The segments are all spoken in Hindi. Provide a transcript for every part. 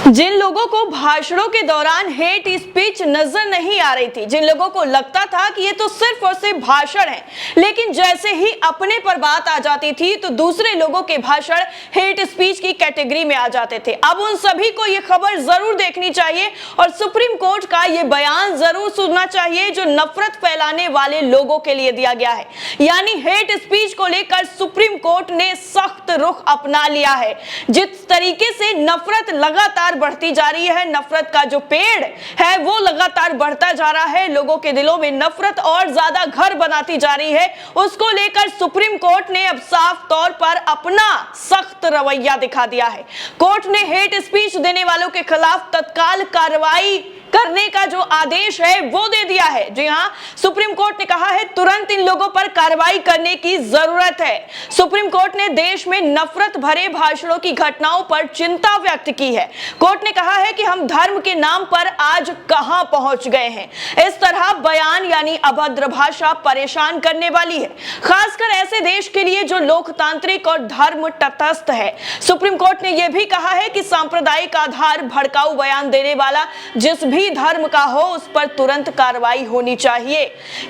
जिन लोगों को भाषणों के दौरान हेट स्पीच नजर नहीं आ रही थी, जिन लोगों को लगता था कि ये तो सिर्फ और सिर्फ भाषण है, लेकिन जैसे ही अपने पर बात आ जाती थी तो दूसरे लोगों के भाषण हेट स्पीच की कैटेगरी में आ जाते थे। अब उन सभी को ये खबर जरूर देखनी चाहिए और सुप्रीम कोर्ट का ये बयान जरूर सुनना चाहिए जो नफरत फैलाने वाले लोगों के लिए दिया गया है। यानी हेट स्पीच को लेकर सुप्रीम कोर्ट ने सख्त रुख अपना लिया है। जिस तरीके से नफरत लगातार बढ़ती जा रही है, नफरत का जो पेड़ है वो लगातार बढ़ता जा रहा है, लोगों के दिलों में नफरत और ज्यादा घर बनाती जा रही है, उसको लेकर सुप्रीम कोर्ट ने अब साफ तौर पर अपना सख्त रवैया दिखा दिया है। कोर्ट ने हेट स्पीच देने वालों के खिलाफ तत्काल कार्रवाई करने का जो आदेश है वो दे दिया है। जी हां, सुप्रीम कोर्ट ने कहा है तुरंत इन लोगों पर कार्रवाई करने की जरूरत है। सुप्रीम कोर्ट ने देश में नफरत भरे भाषणों की घटनाओं पर चिंता व्यक्त की है। कोर्ट ने कहा है कि हम धर्म के नाम पर आज कहां पहुंच गए हैं। इस तरह बयान यानी अभद्र भाषा परेशान करने वाली है, खासकर ऐसे देश के लिए जो लोकतांत्रिक और धर्म तटस्थ है। सुप्रीम कोर्ट ने यह भी कहा है कि सांप्रदायिक आधार भड़काऊ बयान देने वाला जिस भी धर्म का हो उस पर तुरंत कार्रवाई होनी चाहिए।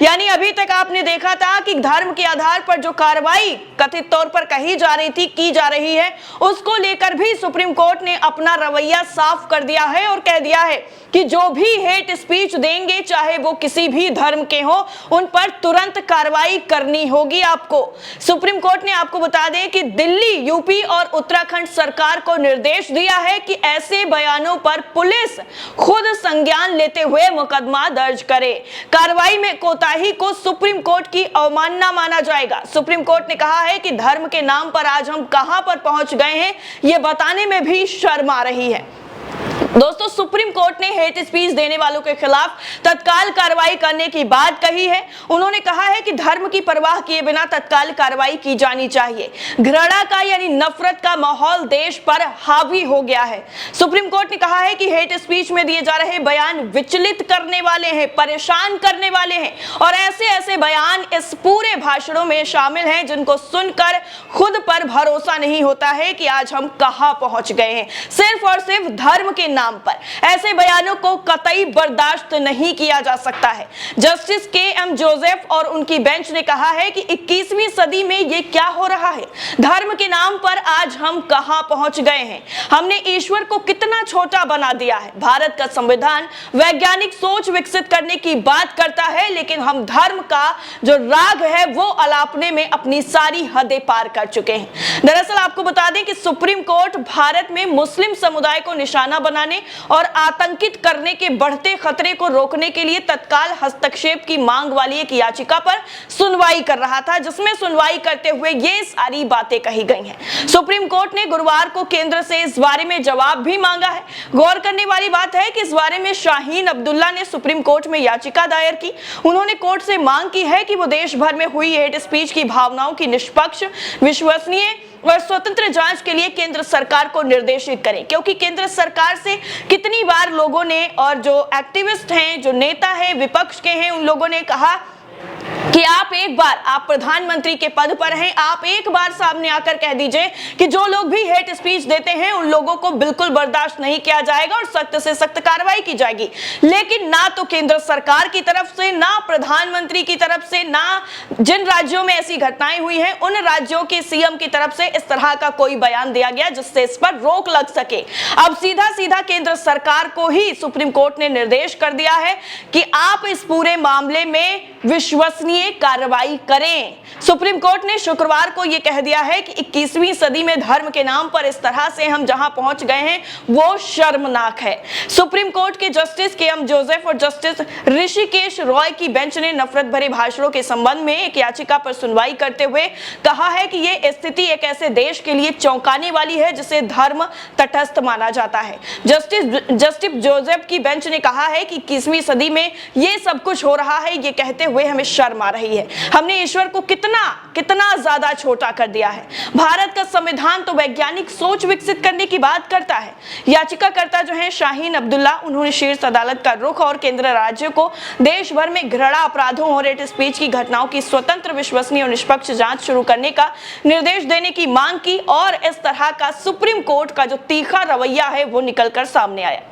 यानी अभी तक आपने देखा था कि धर्म के आधार पर जो कार्रवाई कथित तौर पर कही जा रही थी, की जा रही है, उसको लेकर भी सुप्रीम कोर्ट ने अपना रवैया साफ कर दिया है और कह दिया है कि जो भी हेट स्पीच देंगे चाहे वो किसी भी धर्म के हो, उन पर तुरंत कार्रवाई करनी होगी आपको। सुप्रीम कोर्ट ने आपको बता दें कि दिल्ली, यूपी और उत्तराखंड सरकार को निर्देश दिया है कि ऐसे बयानों पर पुलिस खुद संज्ञान लेते हुए मुकदमा दर्ज करे। कार्रवाई में कोताही को सुप्रीम कोर्ट की अवमानना माना जाएगा। सुप्रीम कोर्ट ने कहा है कि धर्म के नाम पर आज हम कहां पर पहुंच गए हैं यह बताने में भी शर्म आ रही है। दोस्तों, सुप्रीम कोर्ट ने हेट स्पीच देने वालों के खिलाफ तत्काल कार्रवाई करने की बात कही है। उन्होंने कहा है कि धर्म की परवाह किए बिना तत्काल कार्रवाई की जानी चाहिए। घृणा का यानी नफरत का माहौल देश पर हावी हो गया है। सुप्रीम कोर्ट ने कहा है कि हेट स्पीच में दिए जा रहे बयान विचलित करने वाले हैं, परेशान करने वाले हैं और ऐसे बयान इस पूरे भाषणों में शामिल हैं जिनको सुनकर खुद पर भरोसा नहीं होता है कि आज हम कहां पहुंच गए हैं। सिर्फ और सिर्फ धर्म के नाम पर ऐसे बयानों को कतई बर्दाश्त नहीं किया जा सकता है। Justice KM. जोसेफ और उनकी बेंच ने कहा है कि 21वीं सदी में यह क्या हो रहा है। धर्म के नाम पर आज हम कहां पहुंच गए हैं। हमने ईश्वर को कितना छोटा बना दिया है। भारत का संविधान वैज्ञानिक सोच विकसित करने की बात करता है, लेकिन हम धर्म का जो राग है वो अलापने में अपनी सारी हदें पार कर चुके हैं। दरअसल आपको बता दें कि सुप्रीम कोर्ट भारत में मुस्लिम समुदाय को निशाना बनाने और आतंकित करने के बढ़ते खतरे को रोकने के लिए तत्काल हस्तक्षेप की मांग वाली एक याचिका पर सुनवाई कर रहा था, जिसमें सुनवाई करते हुए ये सारी बातें कही गई हैं। सुप्रीम कोर्ट ने गुरुवार को केंद्र से इस बारे में जवाब भी मांगा है। गौर करने वाली बात है कि इस बारे में शाहीन अब्दुल्ला ने सुप्रीम कोर्ट में याचिका दायर की। उन्होंने कोर्ट से मांग की है कि वो देश भर में हुई हेट स्पीच की भावनाओं की निष्पक्ष, विश्वसनीय और स्वतंत्र जांच के लिए केंद्र सरकार को निर्देशित करें, क्योंकि केंद्र सरकार से कितनी बार लोगों ने और जो एक्टिविस्ट हैं, जो नेता हैं, विपक्ष के हैं, उन लोगों ने कहा कि आप प्रधानमंत्री के पद पर हैं, आप एक बार सामने आकर कह दीजिए कि जो लोग भी हेट स्पीच देते हैं उन लोगों को बिल्कुल बर्दाश्त नहीं किया जाएगा और सख्त से सख्त कार्रवाई की जाएगी। लेकिन ना तो केंद्र सरकार की तरफ से, ना प्रधानमंत्री की तरफ से, ना जिन राज्यों में ऐसी घटनाएं हुई हैं उन राज्यों के सीएम की तरफ से इस तरह का कोई बयान दिया गया जिससे इस पर रोक लग सके। अब सीधा केंद्र सरकार को ही सुप्रीम कोर्ट ने निर्देश कर दिया है कि आप इस पूरे मामले में विश्वसनीय कार्रवाई करें। सुप्रीम कोर्ट ने शुक्रवार को यह कह दिया है कि 21वीं सदी में धर्म के नाम पर इस तरह से हम जहां पहुंच गए हैं वो शर्मनाक है। सुप्रीम कोर्ट के जस्टिस के.एम. जोसेफ और जस्टिस ऋषिकेश रॉय की बेंच ने नफरत भरे भाषणों के संबंध में एक याचिका पर सुनवाई करते हुए कहा है कि यह स्थिति एक ऐसे देश के लिए चौंकाने वाली है जिसे धर्म तटस्थ माना जाता है। जस्टिस जोसेफ की बेंच ने कहा है कि 21वीं सदी में यह सब कुछ हो रहा है, ये कहते हुए हमें शर्म आ रही है। हमने ईश्वर को कितना ज्यादा छोटा कर दिया है। भारत का संविधान तो वैज्ञानिक सोच विकसित करने की बात करता है। याचिकाकर्ता जो है शाहीन अब्दुल्ला, उन्होंने शीर्ष अदालत का रुख और केंद्र राज्यों को देश भर में घृणा अपराधों और हेट स्पीच की घटनाओं की स्वतंत्र, विश्वसनीय और निष्पक्ष जांच शुरू करने का निर्देश देने की मांग की और इस तरह का सुप्रीम कोर्ट का जो तीखा रवैया है वो निकलकर सामने आया।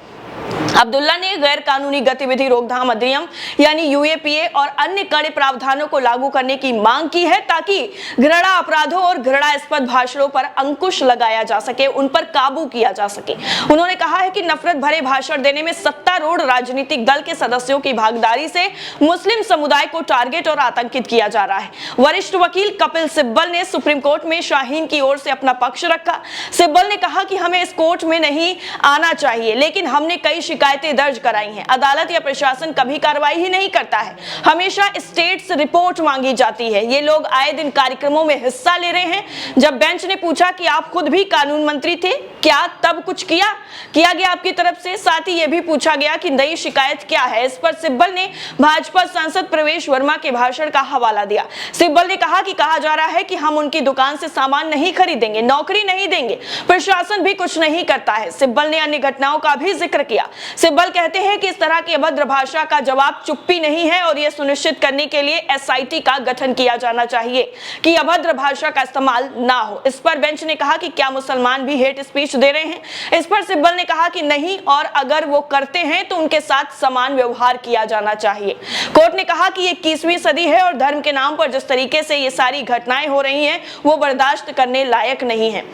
अब्दुल्ला ने गैर कानूनी गतिविधि रोकथाम अधिनियम यानी यूएपीए और अन्य कड़े प्रावधानों को लागू करने की मांग की है ताकि घृणा अपराधों और घृणास्पद भाषणों पर अंकुश लगाया जा सके, उन पर काबू किया जा सके। उन्होंने कहा है कि नफरत भरे भाषण देने में सत्तारूढ़ राजनीतिक दल के सदस्यों की भागीदारी से मुस्लिम समुदाय को टारगेट और आतंकित किया जा रहा है। वरिष्ठ वकील कपिल सिब्बल ने सुप्रीम कोर्ट में शाहीन की ओर से अपना पक्ष रखा। सिब्बल ने कहा कि हमें इस कोर्ट में नहीं आना चाहिए, लेकिन हमने कई शिकायतें दर्ज कराई हैं। अदालत या प्रशासन कभी कार्रवाई ही नहीं करता है। हमेशा स्टेट्स रिपोर्ट मांगी जाती है। ये लोग आए दिन कार्यक्रमों में हिस्सा ले रहे हैं। जब बेंच ने पूछा कि आप खुद भी कानून मंत्री थे, क्या तब कुछ किया गया आपकी तरफ से? साथ ही यह भी पूछा गया कि नई शिकायत क्या है। इस पर सिब्बल ने भाजपा सांसद प्रवेश वर्मा के भाषण का हवाला दिया। सिब्बल ने कहा कि कहा जा रहा है कि हम उनकी दुकान से सामान नहीं खरीदेंगे, नौकरी नहीं देंगे, प्रशासन भी कुछ नहीं करता है। सिब्बल ने अन्य घटनाओं का भी जिक्र किया। सिब्बल कहते हैं कि इस तरह की अभद्र भाषा का जवाब चुप्पी नहीं है और यह सुनिश्चित करने के लिए एसआईटी का गठन किया जाना चाहिए कि अभद्र भाषा का इस्तेमाल ना हो। इस पर बेंच ने कहा कि क्या मुसलमान भी हेट स्पीच दे रहे हैं? इस पर सिब्बल ने कहा कि नहीं, और अगर वो करते हैं तो उनके साथ समान व्यवहार किया जाना चाहिए। कोर्ट ने कहा कि ये 21वीं सदी है और धर्म के नाम पर जिस तरीके से ये सारी घटनाएं हो रही हैं वो बर्दाश्त करने लायक नहीं है।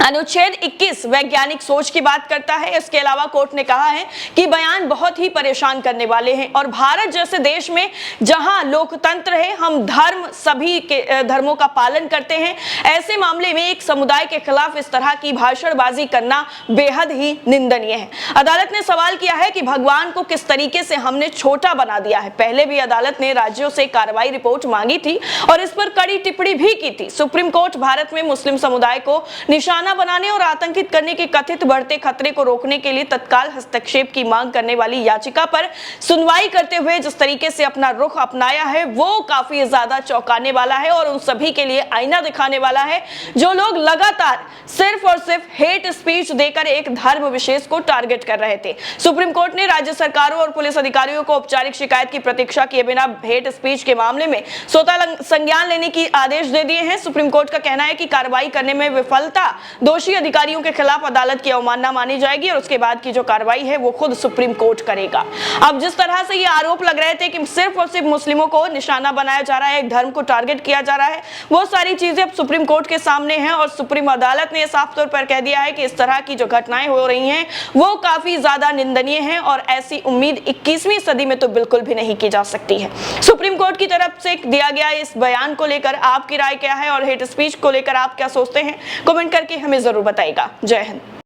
अनुच्छेद 21 वैज्ञानिक सोच की बात करता है। इसके अलावा कोर्ट ने कहा है कि बयान बहुत ही परेशान करने वाले हैं और भारत जैसे देश में जहां लोकतंत्र है, हम सभी के धर्मों का पालन करते हैं, ऐसे मामले में एक समुदाय के खिलाफ इस तरह की भाषणबाजी करना बेहद ही निंदनीय है। अदालत ने सवाल किया है कि भगवान को किस तरीके से हमने छोटा बना दिया है। पहले भी अदालत ने राज्यों से कार्रवाई रिपोर्ट मांगी थी और इस पर कड़ी टिप्पणी भी की थी। सुप्रीम कोर्ट भारत में मुस्लिम समुदाय को निशाना बनाने और आतंकित करने के कथित बढ़ते खतरे को रोकने के लिए तत्काल हस्तक्षेप की मांग करने वाली याचिका पर सुनवाई करते हुए जिस तरीके से अपना रुख अपनाया है वो काफी ज्यादा चौंकाने वाला है और उन सभी के लिए आईना दिखाने वाला है जो लोग लगातार सिर्फ और सिर्फ हेट स्पीच देकर एक धर्म विशेष को टारगेट कर रहे थे। सुप्रीम कोर्ट ने राज्य सरकारों और पुलिस अधिकारियों को औपचारिक शिकायत की प्रतीक्षा किए बिना हेट स्पीच के मामले में स्वतः संज्ञान लेने की आदेश दे दिए हैं। सुप्रीम कोर्ट का कहना है कि कार्रवाई करने में विफलता दोषी अधिकारियों के खिलाफ अदालत की अवमानना मानी जाएगी और उसके बाद की जो कार्रवाई है वो खुद सुप्रीम कोर्ट करेगा। अब जिस तरह से ये आरोप लग रहे थे कि सिर्फ और सिर्फ मुस्लिमों को निशाना बनाया जा रहा है, एक धर्म को टारगेट किया जा रहा है, वो सारी चीजें अब सुप्रीम कोर्ट के सामने हैं और सुप्रीम अदालत ने साफ तौर पर कह दिया है कि इस तरह की जो घटनाएं हो रही हैं वो काफी ज्यादा निंदनीय हैं और ऐसी उम्मीद 21वीं सदी में तो बिल्कुल भी नहीं की जा सकती है। सुप्रीम कोर्ट की तरफ से दिया गया इस बयान को लेकर आपकी राय क्या है और हेट स्पीच को लेकर आप क्या सोचते हैं? कमेंट करके हमें जरूर बताइएगा। जय हिंद।